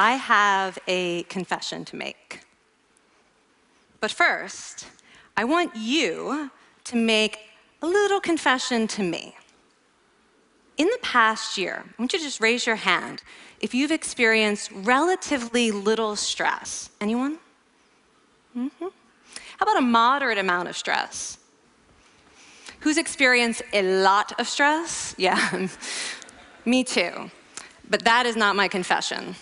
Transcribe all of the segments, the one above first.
I have a confession to make. But first, I want you to make a little confession to me. In the past year, I want you to just raise your hand if you've experienced relatively little stress. Anyone? How about a moderate amount of stress? Who's experienced a lot of stress? Yeah, me too. But that is not my confession.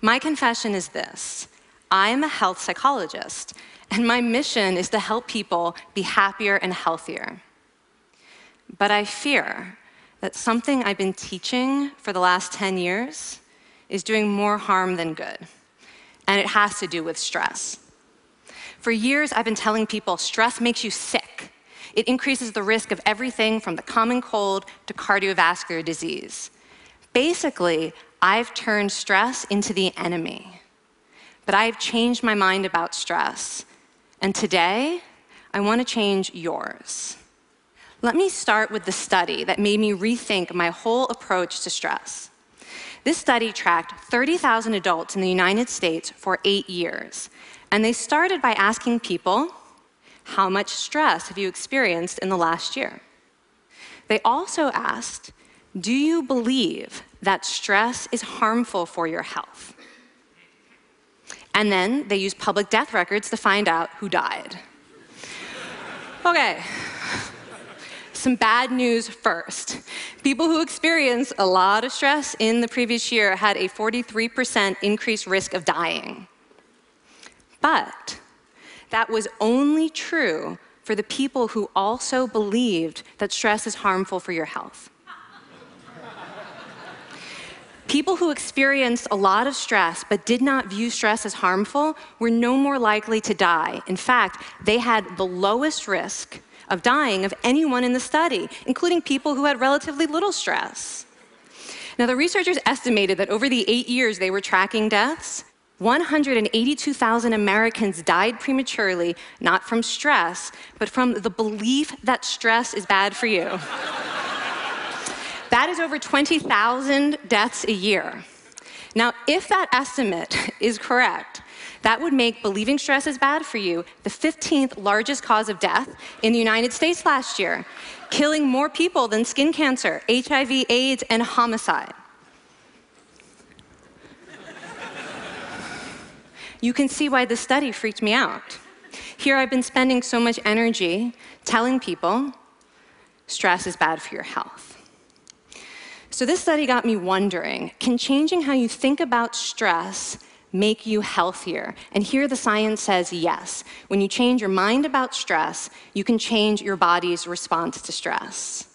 My confession is this: I'm a health psychologist, and my mission is to help people be happier and healthier. But I fear that something I've been teaching for the last 10 years is doing more harm than good, and it has to do with stress. For years, I've been telling people stress makes you sick. It increases the risk of everything from the common cold to cardiovascular disease. Basically, I've turned stress into the enemy. But I've changed my mind about stress, and today, I want to change yours. Let me start with the study that made me rethink my whole approach to stress. This study tracked 30,000 adults in the United States for 8 years, and they started by asking people, how much stress have you experienced in the last year? They also asked, do you believe that stress is harmful for your health? And then they used public death records to find out who died. Okay. Some bad news first. People who experienced a lot of stress in the previous year had a 43% increased risk of dying. But that was only true for the people who also believed that stress is harmful for your health. People who experienced a lot of stress but did not view stress as harmful were no more likely to die. In fact, they had the lowest risk of dying of anyone in the study, including people who had relatively little stress. Now, the researchers estimated that over the 8 years they were tracking deaths, 182,000 Americans died prematurely, not from stress, but from the belief that stress is bad for you. That is over 20,000 deaths a year. Now, if that estimate is correct, that would make believing stress is bad for you the 15th largest cause of death in the United States last year, killing more people than skin cancer, HIV, AIDS, and homicide. You can see why this study freaked me out. Here I've been spending so much energy telling people stress is bad for your health. So this study got me wondering, can changing how you think about stress make you healthier? And here the science says yes. When you change your mind about stress, you can change your body's response to stress.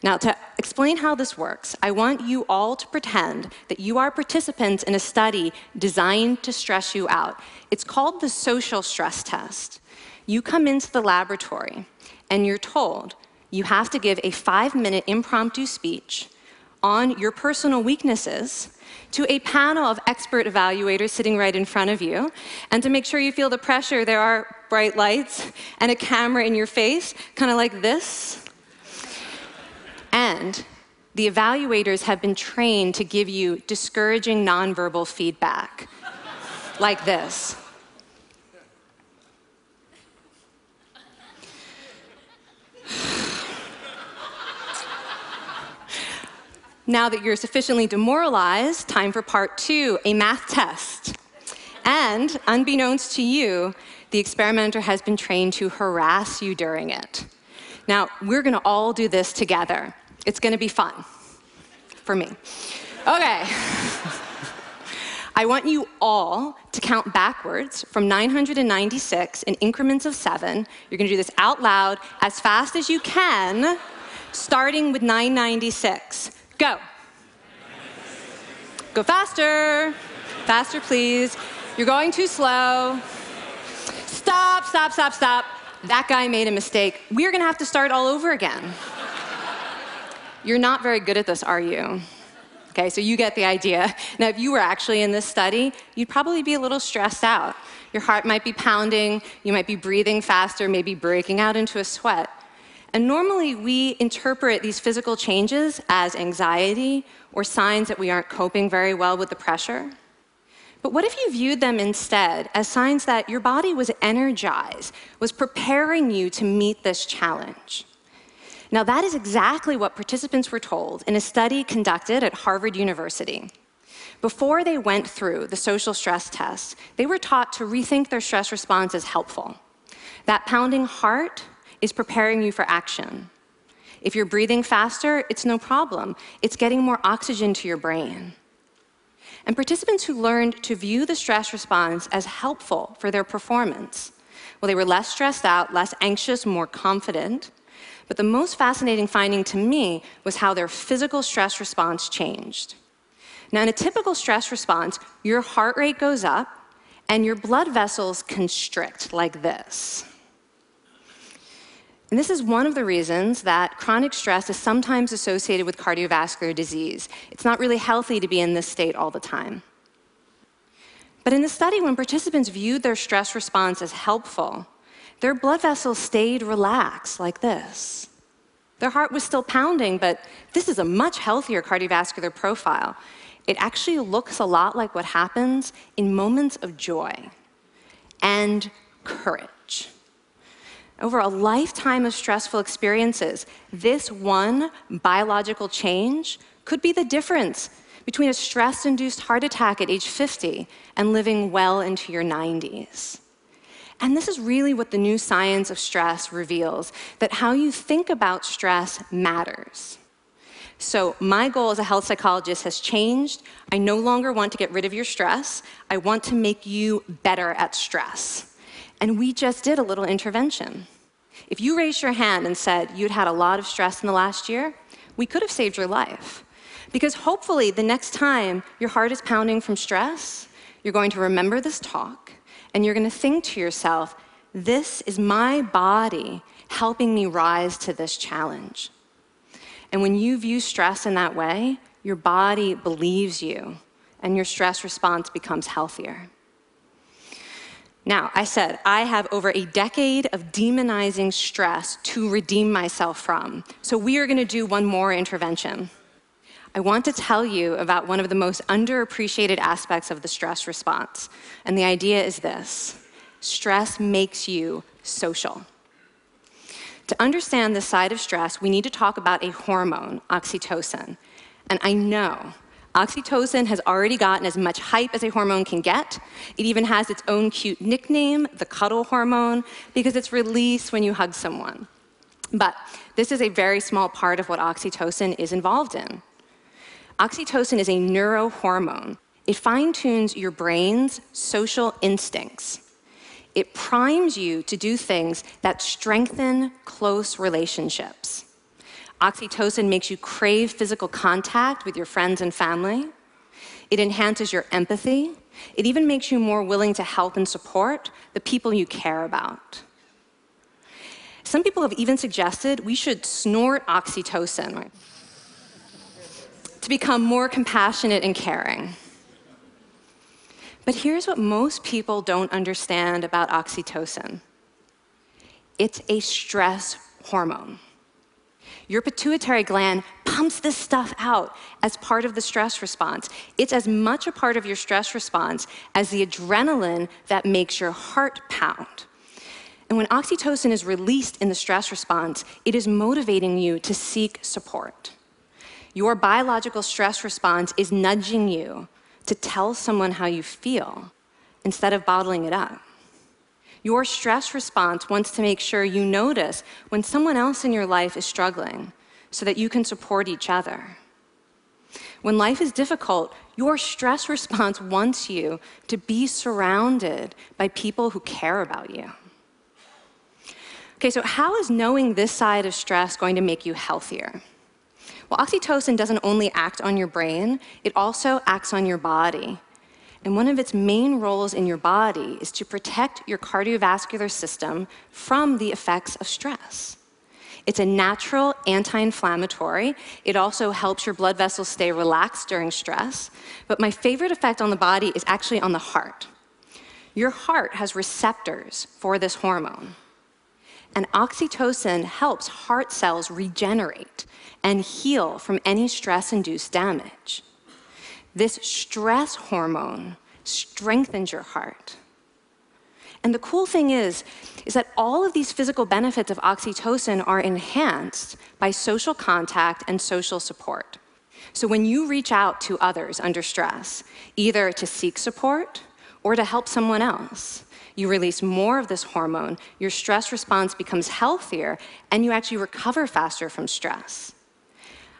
Now, to explain how this works, I want you all to pretend that you are participants in a study designed to stress you out. It's called the social stress test. You come into the laboratory, and you're told you have to give a 5-minute impromptu speech on your personal weaknesses to a panel of expert evaluators sitting right in front of you. And to make sure you feel the pressure, there are bright lights and a camera in your face, kind of like this. And the evaluators have been trained to give you discouraging nonverbal feedback, like this. Now that you're sufficiently demoralized, time for part 2, a math test. And unbeknownst to you, the experimenter has been trained to harass you during it. Now, we're gonna all do this together. It's gonna be fun, for me. Okay. I want you all to count backwards from 996 in increments of 7. You're gonna do this out loud as fast as you can, starting with 996. Go. Go faster. Faster, please. You're going too slow. Stop, stop, stop, stop. That guy made a mistake. We're gonna have to start all over again. You're not very good at this, are you? Okay, so you get the idea. Now, if you were actually in this study, you'd probably be a little stressed out. Your heart might be pounding, you might be breathing faster, maybe breaking out into a sweat. And normally, we interpret these physical changes as anxiety or signs that we aren't coping very well with the pressure. But what if you viewed them instead as signs that your body was energized, was preparing you to meet this challenge? Now, that is exactly what participants were told in a study conducted at Harvard University. Before they went through the social stress test, they were taught to rethink their stress response as helpful. That pounding heart is preparing you for action. If you're breathing faster, it's no problem. It's getting more oxygen to your brain. And participants who learned to view the stress response as helpful for their performance, well, they were less stressed out, less anxious, more confident. But the most fascinating finding to me was how their physical stress response changed. Now, in a typical stress response, your heart rate goes up and your blood vessels constrict like this. And this is one of the reasons that chronic stress is sometimes associated with cardiovascular disease. It's not really healthy to be in this state all the time. But in the study, when participants viewed their stress response as helpful, their blood vessels stayed relaxed like this. Their heart was still pounding, but this is a much healthier cardiovascular profile. It actually looks a lot like what happens in moments of joy and courage. Over a lifetime of stressful experiences, this one biological change could be the difference between a stress-induced heart attack at age 50 and living well into your 90s. And this is really what the new science of stress reveals, that how you think about stress matters. So my goal as a health psychologist has changed. I no longer want to get rid of your stress. I want to make you better at stress. And we just did a little intervention. If you raised your hand and said you'd had a lot of stress in the last year, we could have saved your life. Because hopefully the next time your heart is pounding from stress, you're going to remember this talk, and you're going to think to yourself, this is my body helping me rise to this challenge. And when you view stress in that way, your body believes you, and your stress response becomes healthier. Now, I said I have over a decade of demonizing stress to redeem myself from. So we are going to do one more intervention. I want to tell you about one of the most underappreciated aspects of the stress response. And the idea is this: stress makes you social. To understand this side of stress, we need to talk about a hormone, oxytocin. And I know oxytocin has already gotten as much hype as a hormone can get. It even has its own cute nickname, the cuddle hormone, because it's released when you hug someone. But this is a very small part of what oxytocin is involved in. Oxytocin is a neurohormone. It fine-tunes your brain's social instincts. It primes you to do things that strengthen close relationships. Oxytocin makes you crave physical contact with your friends and family. It enhances your empathy. It even makes you more willing to help and support the people you care about. Some people have even suggested we should snort oxytocin to become more compassionate and caring. But here's what most people don't understand about oxytocin. It's a stress hormone. Your pituitary gland pumps this stuff out as part of the stress response. It's as much a part of your stress response as the adrenaline that makes your heart pound. And when oxytocin is released in the stress response, it is motivating you to seek support. Your biological stress response is nudging you to tell someone how you feel instead of bottling it up. Your stress response wants to make sure you notice when someone else in your life is struggling so that you can support each other. When life is difficult, your stress response wants you to be surrounded by people who care about you. Okay, so how is knowing this side of stress going to make you healthier? Well, oxytocin doesn't only act on your brain, it also acts on your body. And one of its main roles in your body is to protect your cardiovascular system from the effects of stress. It's a natural anti-inflammatory. It also helps your blood vessels stay relaxed during stress. But my favorite effect on the body is actually on the heart. Your heart has receptors for this hormone. And oxytocin helps heart cells regenerate and heal from any stress-induced damage. This stress hormone strengthens your heart. And the cool thing is that all of these physical benefits of oxytocin are enhanced by social contact and social support. So when you reach out to others under stress, either to seek support or to help someone else, you release more of this hormone, your stress response becomes healthier, and you actually recover faster from stress.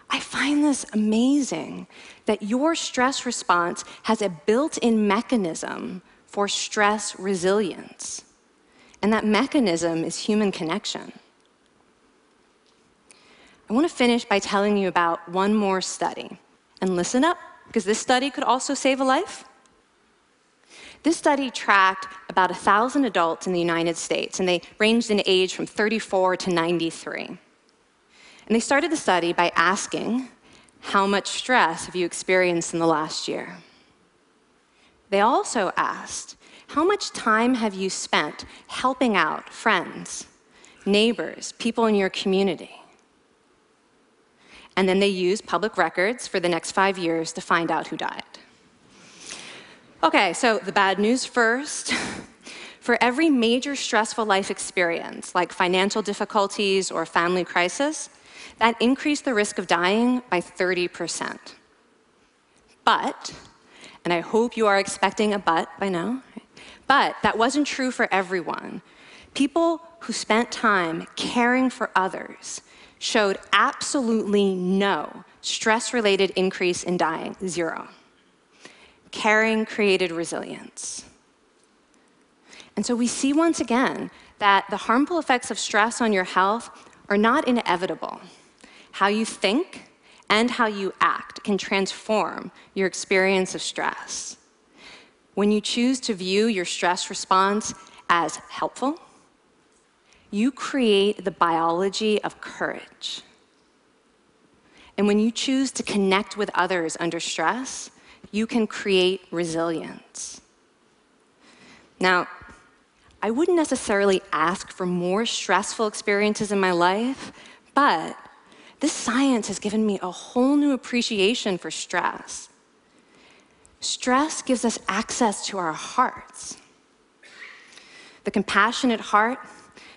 I find this amazing that your stress response has a built-in mechanism for stress resilience. And that mechanism is human connection. I want to finish by telling you about one more study. And listen up, because this study could also save a life. This study tracked about 1,000 adults in the United States, and they ranged in age from 34 to 93. And they started the study by asking, how much stress have you experienced in the last year? They also asked, how much time have you spent helping out friends, neighbors, people in your community? And then they used public records for the next 5 years to find out who died. Okay, so the bad news first. For every major stressful life experience, like financial difficulties or family crisis, that increased the risk of dying by 30%. But, and I hope you are expecting a but by now, but that wasn't true for everyone. People who spent time caring for others showed absolutely no stress-related increase in dying, 0. Caring created resilience. And so we see once again that the harmful effects of stress on your health are not inevitable. How you think and how you act can transform your experience of stress. When you choose to view your stress response as helpful, you create the biology of courage. And when you choose to connect with others under stress, you can create resilience. Now, I wouldn't necessarily ask for more stressful experiences in my life, but this science has given me a whole new appreciation for stress. Stress gives us access to our hearts. The compassionate heart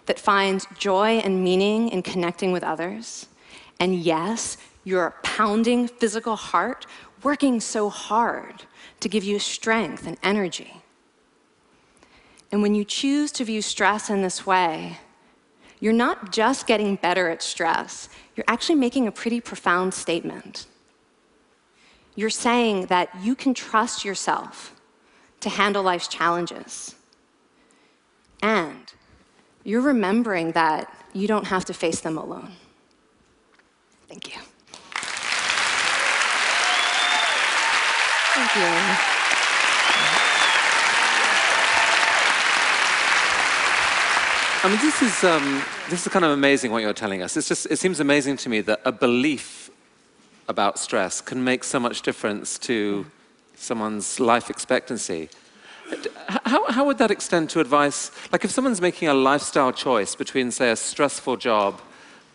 that finds joy and meaning in connecting with others. And yes, your pounding physical heart working so hard to give you strength and energy. And when you choose to view stress in this way, you're not just getting better at stress, you're actually making a pretty profound statement. You're saying that you can trust yourself to handle life's challenges. And you're remembering that you don't have to face them alone. Thank you. Thank you. I mean, this is kind of amazing what you're telling us. It seems amazing to me that a belief about stress can make so much difference to someone's life expectancy. How would that extend to advice? Like if someone's making a lifestyle choice between, say, a stressful job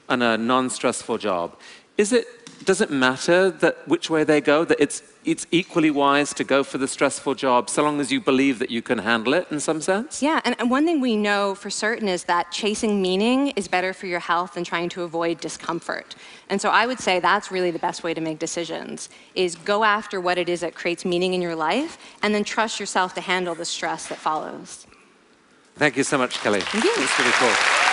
and a non-stressful job, does it matter that which way they go, that it's equally wise to go for the stressful job so long as you believe that you can handle it in some sense? Yeah, and one thing we know for certain is that chasing meaning is better for your health than trying to avoid discomfort. And so I would say that's really the best way to make decisions, is go after what it is that creates meaning in your life, and then trust yourself to handle the stress that follows. Thank you so much, Kelly. Thank you. It's really cool.